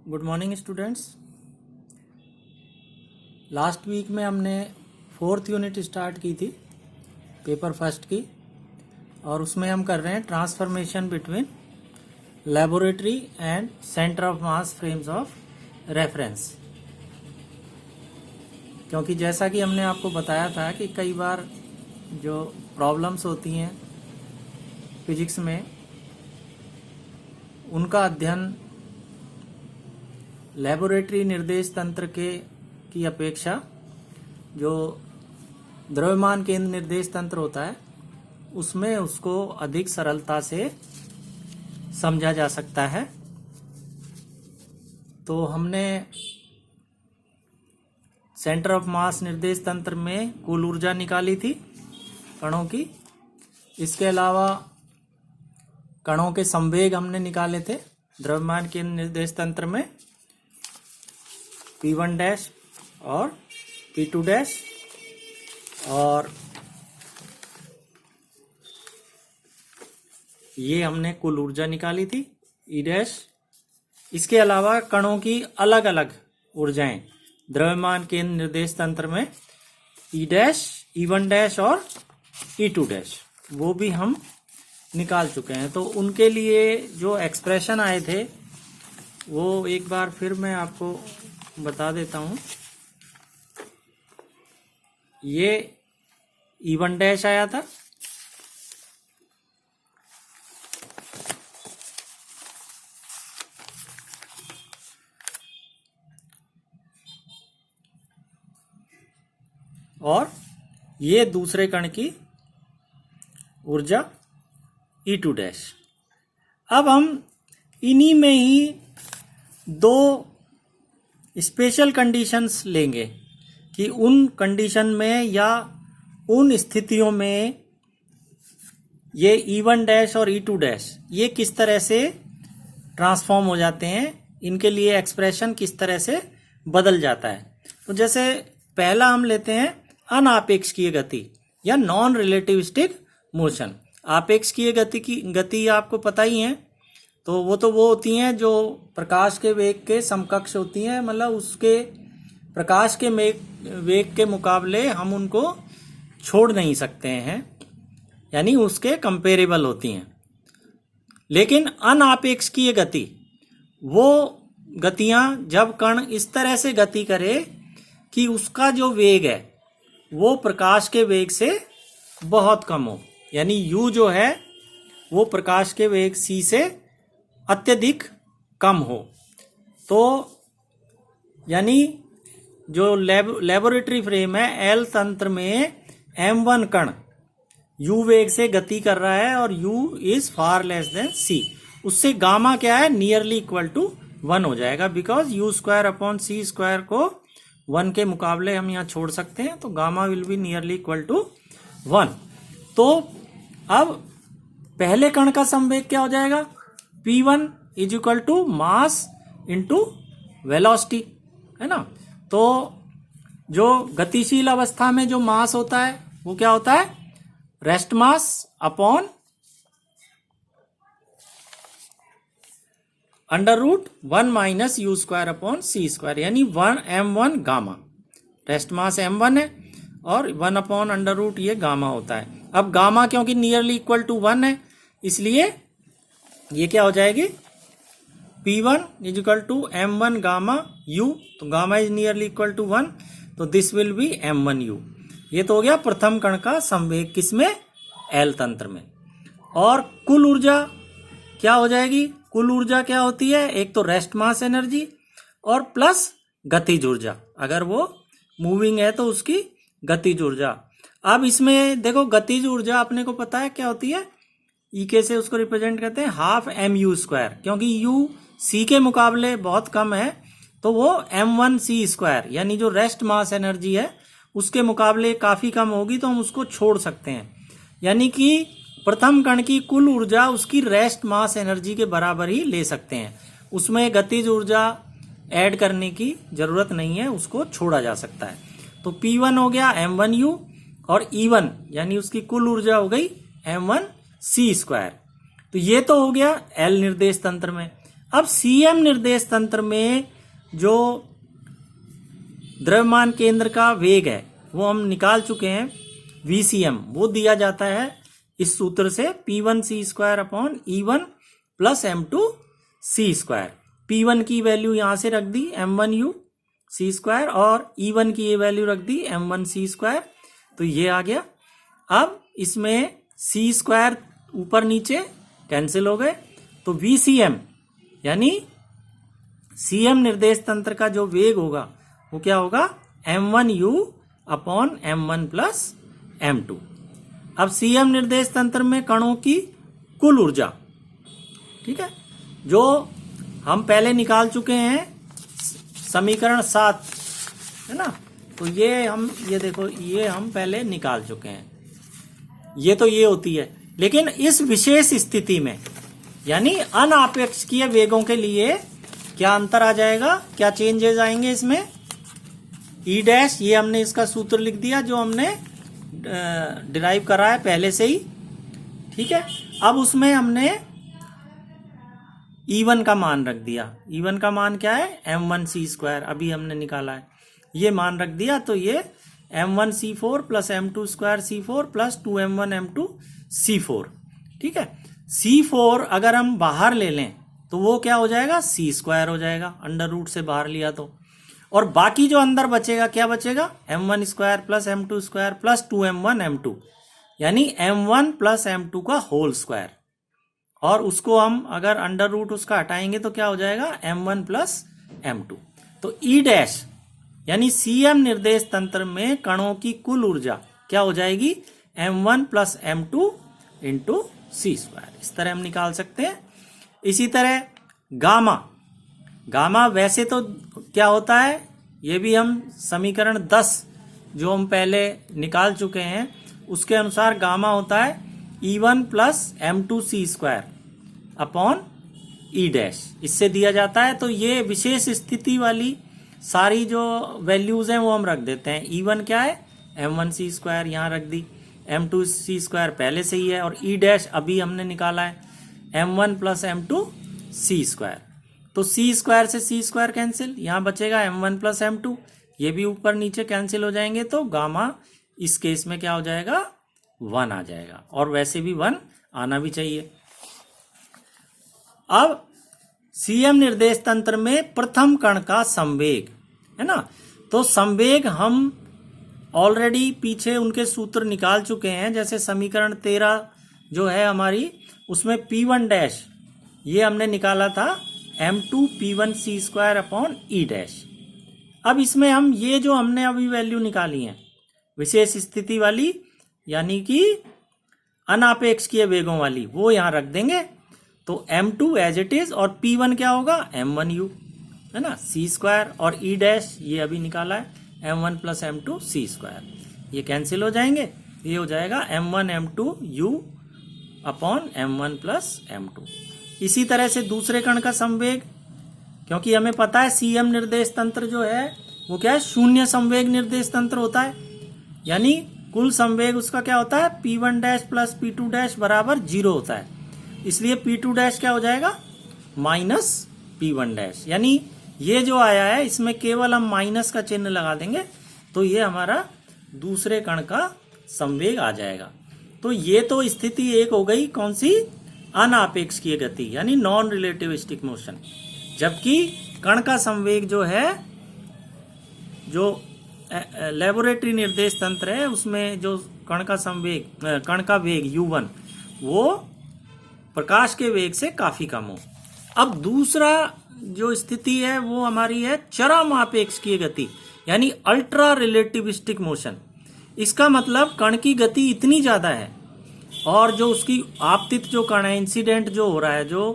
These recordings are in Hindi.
Good morning students. Last week में हमने 4th यूनिट स्टार्ट की थी पेपर फर्स्ट की, और उसमें हम कर रहे हैं transformation between laboratory and centre of mass frames of reference. क्योंकि जैसा कि हमने आपको बताया था कि कई बार जो प्रॉब्लम्स होती हैं फिजिक्स में, उनका अध्ययन लेबोरेटरी निर्देश तंत्र की अपेक्षा जो द्रव्यमान केंद्र निर्देश तंत्र होता है उसमें उसको अधिक सरलता से समझा जा सकता है। तो हमने सेंटर ऑफ मास निर्देश तंत्र में कुल ऊर्जा निकाली थी कणों की। इसके अलावा कणों के संवेग हमने निकाले थे द्रव्यमान केंद्र निर्देश तंत्र में, P1 डैश और P2 डैश, और ये हमने कुल ऊर्जा निकाली थी E डैश। इसके अलावा कणों की अलग अलग ऊर्जाएं द्रव्यमान केंद्र निर्देश तंत्र में E डैश, E1 डैश और E2 डैश, वो भी हम निकाल चुके हैं। तो उनके लिए जो एक्सप्रेशन आए थे वो एक बार फिर मैं आपको बता देता हूं। ये E1 डैश आया था, और ये दूसरे कण की ऊर्जा E2 डैश। अब हम इन्हीं में ही दो स्पेशल कंडीशंस लेंगे कि उन कंडीशन में या उन स्थितियों में ये E1 डैश और E2 डैश ये किस तरह से ट्रांसफॉर्म हो जाते हैं, इनके लिए एक्सप्रेशन किस तरह से बदल जाता है। तो जैसे पहला हम लेते हैं अनापेक्षकीय गति या नॉन रिलेटिविस्टिक मोशन। आपेक्षकीय गति आपको पता ही है, तो वो होती हैं जो प्रकाश के वेग के समकक्ष होती हैं, मतलब उसके प्रकाश के वेग के मुकाबले हम उनको छोड़ नहीं सकते हैं, यानी उसके कंपेरेबल होती हैं। लेकिन अनापेक्षकीय गति वो गतियां जब कण इस तरह से गति करे कि उसका जो वेग है वो प्रकाश के वेग से बहुत कम हो, यानी u जो है वो प्रकाश के वेग c से अत्यधिक कम हो। तो यानी जो लेबोरेटरी फ्रेम है L तंत्र में M1 कण u वेग से गति कर रहा है और u is far less than c, उससे गामा क्या है, नियरली इक्वल टू 1 हो जाएगा, because u square upon c square को 1 के मुकाबले हम यहाँ छोड़ सकते हैं, तो gamma will be nearly equal to 1। तो अब पहले कण का संवेग क्या हो जाएगा, P1 is equal to mass into velocity, है ना। तो जो गतिशील अवस्था में जो मास होता है वो क्या होता है, rest mass upon √1 minus u square upon c square, यानी 1m1 gamma. Rest mass m1 है और 1 अपॉन √ ये गामा होता है। अब गामा क्योंकि नियरली इक्वल टू 1 है, इसलिए ये क्या हो जाएगी, P1 is equal to m1 gamma u, तो gamma is nearly equal to 1, तो दिस विल बी m1u। ये तो हो गया प्रथम कण का संवेग किसमें, L तंत्र में। और कुल ऊर्जा क्या हो जाएगी, कुल ऊर्जा क्या होती है, एक तो रेस्ट मास एनर्जी और प्लस गतिज ऊर्जा, अगर वो मूविंग है तो उसकी गतिज ऊर्जा। अब इसमें देखो गतिज ऊर्जा अपने को पता है क्या होती है, E से उसको रिप्रेजेंट करते हैं हाफ mu स्क्वायर, क्योंकि u c के मुकाबले बहुत कम है, तो वो m1 c स्क्वायर, यानी जो रेस्ट मास एनर्जी है उसके मुकाबले काफी कम होगी, तो हम उसको छोड़ सकते हैं। यानी कि प्रथम कण की कुल ऊर्जा उसकी रेस्ट मास एनर्जी के बराबर ही ले सकते हैं, उसमें गतिज ऊर्जा ऐड करने की जरूरत नहीं है, उसको छोड़ा जा सकता है। तो P1 हो गया m1u और E1 यानी उसकी कुल ऊर्जा हो गई m1 c स्क्वायर। तो ये तो हो गया L निर्देश तंत्र में। अब सीएम निर्देश तंत्र में जो द्रव्यमान केंद्र का वेग है वो हम निकाल चुके हैं, VCM, वो दिया जाता है इस सूत्र से P1C² upon E1 plus M2C²। P1 की वैल्यू यहां से रख दी M1U C² और E1 की ये वैल्यू रख दी M1C², तो ये आ गया। अब इसमें C² ऊपर नीचे कैंसिल हो गए, तो VCM यानी सीएम निर्देश तंत्र का जो वेग होगा वो क्या होगा, M1U upon M1 plus M2। अब सीएम निर्देश तंत्र में कणों की कुल ऊर्जा, ठीक है, जो हम पहले निकाल चुके हैं समीकरण 7, है ना, तो ये देखो ये हम पहले निकाल चुके हैं, ये तो ये होती है। लेकिन इस विशेष स्थिति में यानी अनापेक्षकीय वेगों के लिए क्या अंतर आ जाएगा, क्या चेंजेस आएंगे इसमें, ई डैश, ये हमने इसका सूत्र लिख दिया जो हमने डिराइव करा है पहले से ही, ठीक है। अब उसमें हमने E1 का मान रख दिया, E1 का मान क्या है, M1C², अभी हमने निकाला है, ये मान रख दिया, तो ये M1C4 plus M2² plus 2M1 M2C4, ठीक है। C4 अगर हम बाहर ले लें तो वो क्या हो जाएगा, C² हो जाएगा, अंडर रूट से बाहर लिया तो, और बाकी जो अंदर बचेगा क्या बचेगा, M1² plus M2² plus 2M1 M2 यानी M1 प्लस M2 का होल स्क्वायर, और उसको हम अगर अंडर रूट उसका हटाएंगे तो क्या हो जाएगा, M1 प्लस M2। तो ई डैश यानी सीएम निर्देश तंत्र में कणों की कुल ऊर्जा क्या हो जाएगी, M1 plus M2 into C², इस तरह हम निकाल सकते हैं। इसी तरह गामा वैसे तो क्या होता है, ये भी हम समीकरण 10 जो हम पहले निकाल चुके हैं उसके अनुसार गामा होता है E1 प्लस M2C² अपॉन ई डैश, इससे दिया जाता है। तो ये विशेष स्थिति वाली सारी जो वैल्यूज हैं वो हम रख देते हैं। E1 क्या है, M1C² यहाँ रख दी, M2C² पहले से ही है, और ई डैश अभी हमने निकाला है M1 प्लस M2C²। तो C² से C² कैंसिल, यहाँ बचेगा M1 प्लस M2, ये भी ऊपर नीचे कैंसिल हो जाएंगे, तो गामा इस केस में क्या हो जाएगा, 1 आ जाएगा, और वैसे भी 1 आना भी चाहिए। अब सीएम निर्देश तंत्र में प्रथम कण का संवेग, है ना, तो संवेग हम ऑलरेडी पीछे उनके सूत्र निकाल चुके हैं, जैसे समीकरण 13 जो है हमारी, उसमें P1 डैश ये हमने निकाला था M2 P1C² अपॉन ई डैश। अब इसमें हम ये जो हमने अभी वैल्यू निकाली है विशेष स्थिति वाली यानी कि अनापेक्षकीय वेगों वाली, वो यहाँ रख देंगे, तो M2 एज इट इज, और P1 क्या होगा, M1U, है ना, C² और ई डैश ये अभी निकाला है M1 प्लस M2C², ये कैंसिल हो जाएंगे, ये हो जाएगा M1 M2U upon M1 plus M2। इसी तरह से दूसरे कण का संवेग, क्योंकि हमें पता है सीएम निर्देश तंत्र जो है वो क्या है, शून्य संवेग निर्देश तंत्र होता है, यानी कुल संवेग उसका क्या होता है, P1 dash plus P2 dash बराबर 0 होता है, इसलिए P2 डैश क्या हो जाएगा, माइनस P1 डैश, यानी ये जो आया है इसमें केवल हम माइनस का चिन्ह लगा देंगे तो ये हमारा दूसरे कण का संवेग आ जाएगा। तो ये तो स्थिति एक हो गई, कौन सी, अनापेक्षकीय गति यानी नॉन रिलेटिविस्टिक मोशन, जबकि कण का संवेग जो है, जो लेबोरेटरी निर्देश तंत्र है उसमें जो कण का संवेग, कण का वेग U1 वो प्रकाश के वेग से काफी कम हो। अब दूसरा जो स्थिति है वो हमारी है चरम आपेक्षकीय गति यानी अल्ट्रा रिलेटिविस्टिक मोशन। इसका मतलब कण की गति इतनी ज्यादा है और जो उसकी आपतित जो कण है, इंसिडेंट जो हो रहा है, जो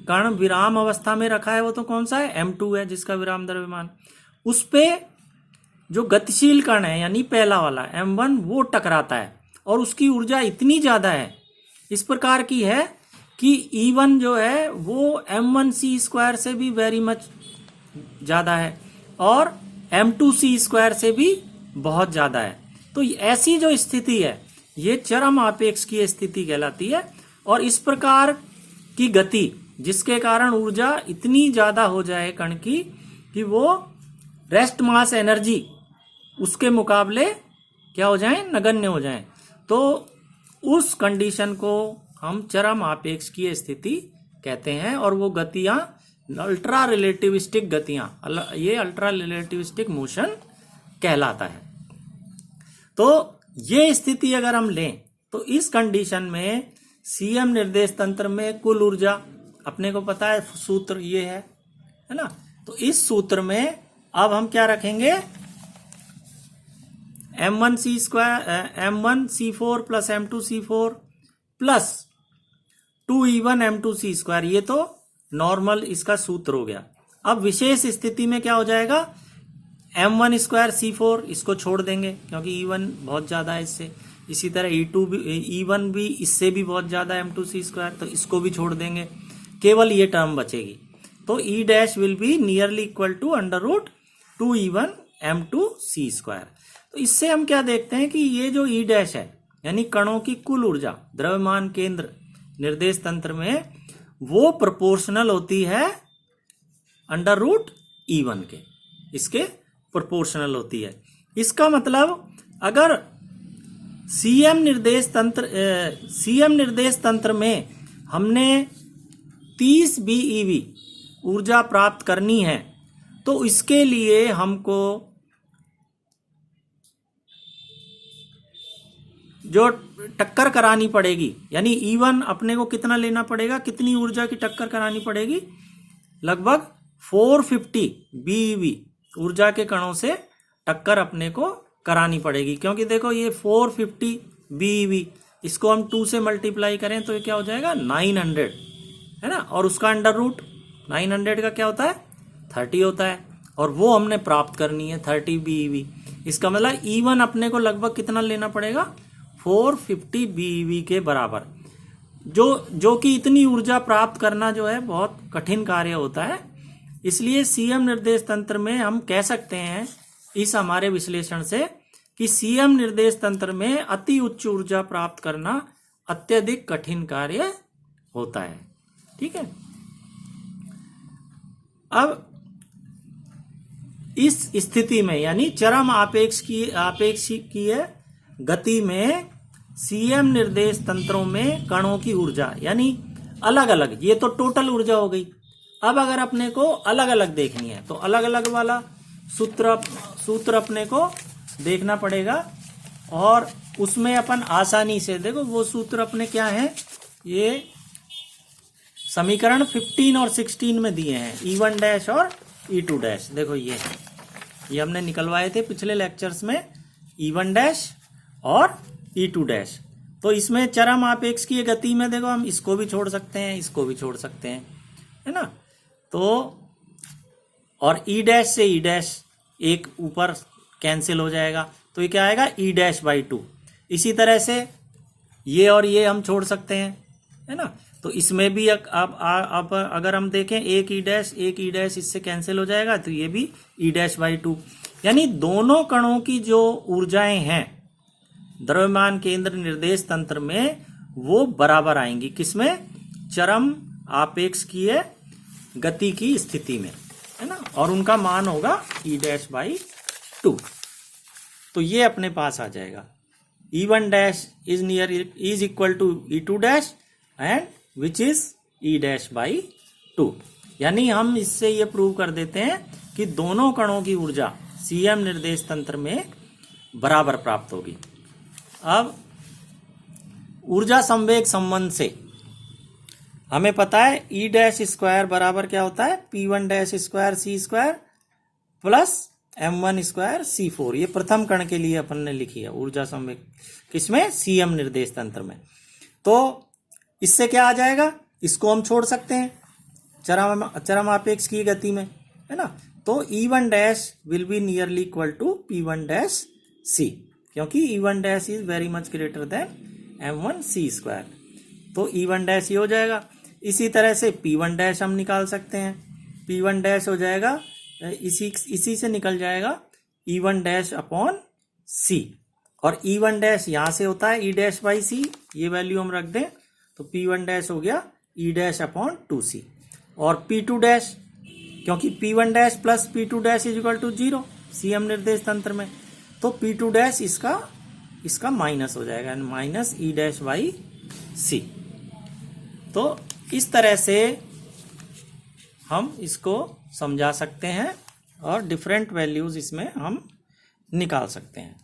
कण विराम अवस्था में रखा है वो तो कौन सा है, M2 है जिसका विराम द्रव्यमान, उस पे जो गतिशील कण है यानी पहला वाला M1 वो टकराता है और उसकी ऊर्जा इतनी ज्यादा है, इस प्रकार की है कि E1 जो है वो M1C² से भी वेरी मच ज्यादा है और M2C² से भी बहुत ज्यादा है। तो ऐसी जो स्थिति है ये चरम आपेक्षकीय स्थिति कहलाती है और इस प्रकार की गति जिसके कारण ऊर्जा इतनी ज्यादा हो जाए कण की कि वो रेस्ट मास एनर्जी उसके मुकाबले क्या हो जाए, नगण्य हो जाए। तो उस कंडीशन को हम चरम आपेक्षकीय स्थिति कहते हैं। और वो गतियां अल्ट्रा रिलेटिविस्टिक गतियां, ये अल्ट्रा रिलेटिविस्टिक मोशन कहलाता है। तो ये स्थिति अगर हम लें तो इस कंडीशन में सीएम निर्देश तंत्र में कुल ऊर्जा अपने को पता है, सूत्र ये है ना। तो इस सूत्र में अब हम क्या रखेंगे, m1c4 plus m2c4 plus 2e1 m2c2, ये तो नॉर्मल इसका सूत्र हो गया। अब विशेष स्थिति में क्या हो जाएगा, m1 स्क्वायर c4 इसको छोड़ देंगे क्योंकि e1 बहुत ज्यादा है इससे। इसी तरह e1 भी इससे भी बहुत ज्यादा है m2c2, तो इसको भी छोड़ देंगे, केवल ये टर्म बचेगी। तो e dash will be nearly equal to √2e1 m2c2। तो इससे हम क्या देखते हैं कि ये जो e डैश है यानी कणों की कुल ऊर्जा द्रव्यमान केंद्र निर्देश तंत्र में, वो प्रोपोर्शनल होती है √e1 के, इसके प्रोपोर्शनल होती है। इसका मतलब अगर सीएम निर्देश तंत्र में हमने 30 BeV ऊर्जा प्राप्त करनी है तो इसके लिए हमको जो टक्कर करानी पड़ेगी, यानी E1 अपने को कितना लेना पड़ेगा, कितनी ऊर्जा की टक्कर करानी पड़ेगी, लगभग 450 BeV ऊर्जा के कणों से टक्कर अपने को करानी पड़ेगी। क्योंकि देखो ये 450 BeV, इसको हम 2 से मल्टीप्लाई करें तो ये क्या हो जाएगा 900, है ना। और उसका अंडर रूट 900 का क्या होता है 30 होता है, और वो हमने प्राप्त करनी है 30 BeV। इसका मतलब E1 अपने को लगभग कितना लेना पड़ेगा 450 BeV के बराबर, जो कि इतनी ऊर्जा प्राप्त करना जो है बहुत कठिन कार्य होता है। इसलिए सीएम निर्देश तंत्र में हम कह सकते हैं इस हमारे विश्लेषण से कि सीएम निर्देश तंत्र में अति उच्च ऊर्जा प्राप्त करना अत्यधिक कठिन कार्य होता है। ठीक है। अब इस स्थिति में यानी चरम आपेक्षकीय गति में सीएम निर्देश तंत्रों में कणों की ऊर्जा यानी अलग अलग, ये तो टोटल ऊर्जा हो गई। अब अगर अपने को अलग अलग देखनी है तो अलग अलग वाला सूत्र अपने को देखना पड़ेगा, और उसमें अपन आसानी से देखो वो सूत्र अपने क्या है, ये समीकरण 15 और 16 में दिए हैं, E1 डैश और E2 डैश। देखो ये हमने निकलवाए थे पिछले लेक्चर्स में, E1 डैश और E2 डैश। तो इसमें चरम आपेक्षकीय गति में देखो हम इसको भी छोड़ सकते हैं, इसको भी छोड़ सकते हैं, है ना। तो और E डैश से E डैश एक ऊपर कैंसिल हो जाएगा, तो ये क्या आएगा E डैश बाई 2। इसी तरह से ये और ये हम छोड़ सकते हैं, है ना। तो इसमें भी अब अगर हम देखें एक E डैश इससे कैंसिल हो जाएगा, तो ये भी E डैश बाई 2। यानी दोनों कणों की जो ऊर्जाएं हैं द्रव्यमान केंद्र निर्देश तंत्र में वो बराबर आएंगी, किसमें, चरम आपेक्षकीय गति की स्थिति में, है ना। और उनका मान होगा E डैश बाई 2। तो ये अपने पास आ जाएगा E1 dash is equal to E2 dash and which is E dash by 2। यानी हम इससे ये प्रूव कर देते हैं कि दोनों कणों की ऊर्जा सीएम निर्देश तंत्र में बराबर प्राप्त होगी। अब ऊर्जा संवेग संबंध से हमें पता है E डैश स्क्वायर बराबर क्या होता है, P1 dash square C square plus M1 square C4। ये प्रथम कण के लिए अपन ने लिखी है ऊर्जा संवेग, किसमें, सीएम निर्देश तंत्र में। तो इससे क्या आ जाएगा, इसको हम छोड़ सकते हैं चरम आपेक्षकीय गति में, है ना। तो E1 dash will be nearly equal to P1 dash C, क्योंकि E1 dash is very much greater than M1 C square. तो E1 डैश ये हो जाएगा। इसी तरह से P1 डैश हम निकाल सकते हैं, P1 डैश हो जाएगा, इसी से निकल जाएगा E1 डैश अपॉन C, और E1 डैश यहां से होता है E डैश बाई C, ये वैल्यू हम रख दें तो P1 डैश हो गया ई डैश अपॉन 2c, और p2 डैश, क्योंकि p1 dash plus p2 dash is equal to 0 CM निर्देश तंत्र में, तो p2 डैश इसका माइनस हो जाएगा, माइनस ई डैश बाई सी। तो इस तरह से हम इसको समझा सकते हैं और डिफरेंट वैल्यूज इसमें हम निकाल सकते हैं।